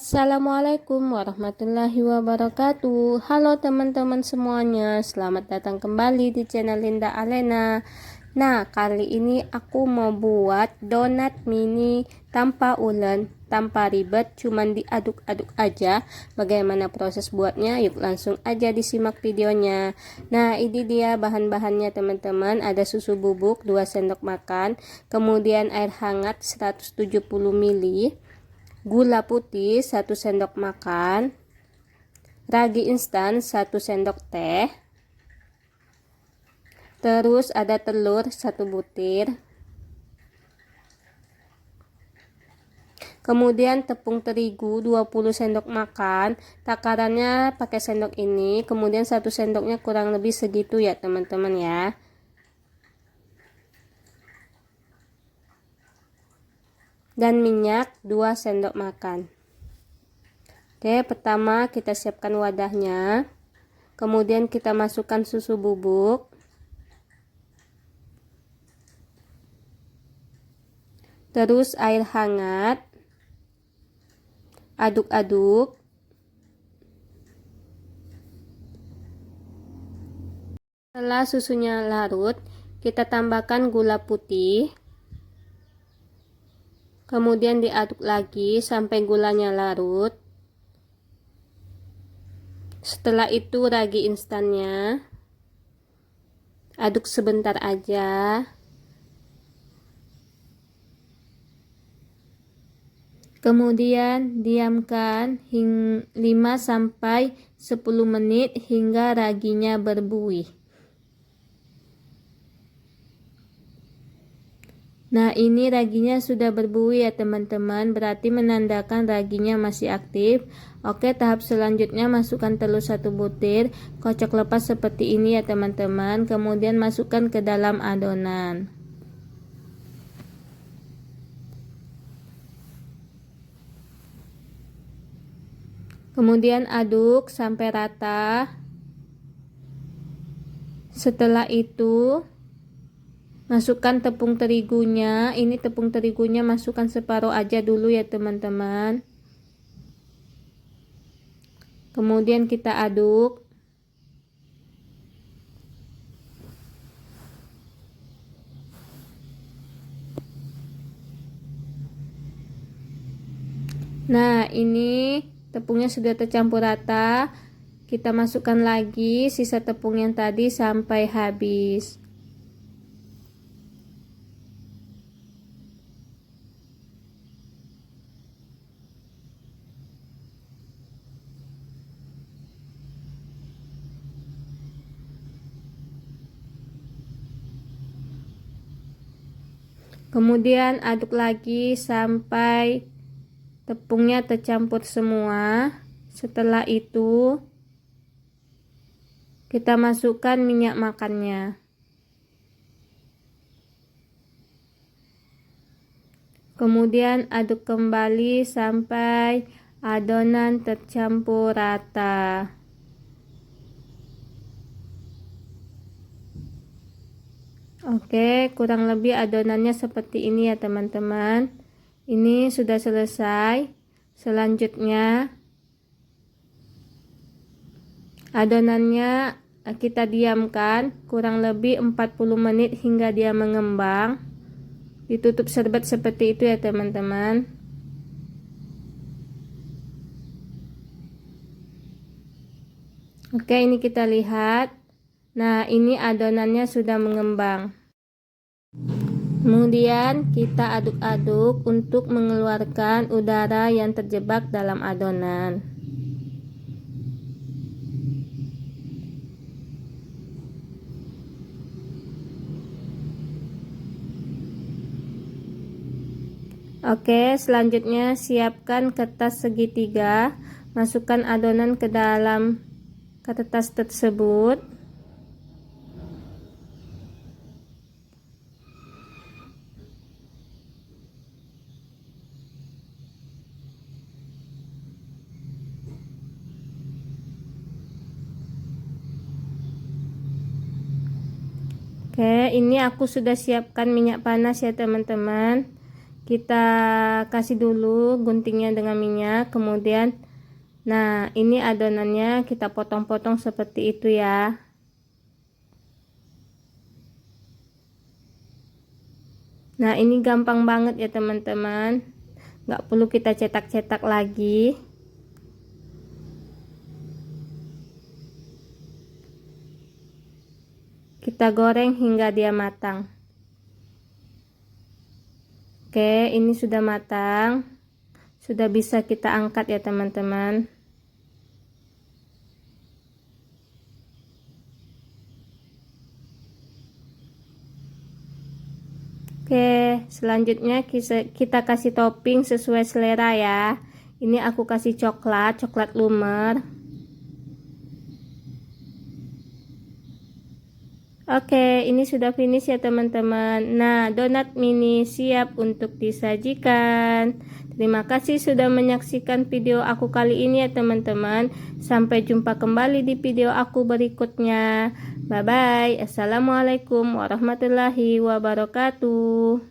Assalamualaikum warahmatullahi wabarakatuh. Halo teman-teman semuanya, selamat datang kembali di channel Linda Alena. Nah, kali ini aku mau buat donat mini tanpa ulen, tanpa ribet, cuman diaduk-aduk aja. Bagaimana proses buatnya? Yuk langsung aja disimak videonya. Nah, ini dia bahan-bahannya teman-teman. Ada susu bubuk 2 sendok makan, kemudian air hangat 170 ml, gula putih 1 sendok makan, ragi instan 1 sendok teh, terus ada telur 1 butir, kemudian tepung terigu 20 sendok makan, takarannya pakai sendok ini, kemudian 1 sendoknya kurang lebih segitu ya teman-teman ya. Dan minyak 2 sendok makan. Oke, pertama kita siapkan wadahnya, kemudian kita masukkan susu bubuk, terus air hangat, aduk-aduk. Setelah susunya larut, kita tambahkan gula putih, kemudian diaduk lagi sampai gulanya larut. Setelah itu ragi instannya, aduk sebentar aja. Kemudian diamkan 5-10 menit hingga raginya berbuih. Nah, ini raginya sudah berbuih ya teman-teman, berarti menandakan raginya masih aktif. Oke, tahap selanjutnya masukkan telur 1 butir, kocok lepas seperti ini ya teman-teman, kemudian masukkan ke dalam adonan. Kemudian aduk sampai rata. Setelah itu masukkan tepung terigunya. Ini tepung terigunya masukkan separuh aja dulu ya teman-teman. Kemudian kita aduk. Nah, ini tepungnya sudah tercampur rata. Kita masukkan lagi sisa tepung yang tadi sampai habis. Kemudian aduk lagi sampai tepungnya tercampur semua. Setelah itu kita masukkan minyak makannya. Kemudian aduk kembali sampai adonan tercampur rata. Oke, kurang lebih adonannya seperti ini ya teman-teman. Ini sudah selesai. Selanjutnya adonannya kita diamkan kurang lebih 40 menit hingga dia mengembang. Ditutup serbet seperti itu ya teman-teman. Oke, ini kita lihat. Nah, ini adonannya sudah mengembang. Kemudian kita aduk-aduk untuk mengeluarkan udara yang terjebak dalam adonan. Oke, selanjutnya siapkan kertas segitiga. Masukkan adonan ke dalam kertas tersebut. Oke, ini aku sudah siapkan minyak panas ya teman-teman. kita kasih dulu guntingnya dengan minyak, kemudian nah ini adonannya kita potong-potong seperti itu ya. Nah ini gampang banget ya teman-teman, nggak perlu kita cetak-cetak lagi. Kita goreng hingga dia matang. Oke, ini sudah matang, sudah bisa kita angkat ya teman-teman. Oke, selanjutnya kita kasih topping sesuai selera ya. Ini aku kasih coklat lumer. Oke, ini sudah finish ya teman-teman. Nah, donat mini siap untuk disajikan. Terima kasih sudah menyaksikan video aku kali ini ya teman-teman. Sampai jumpa kembali di video aku berikutnya. Bye bye. Assalamualaikum warahmatullahi wabarakatuh.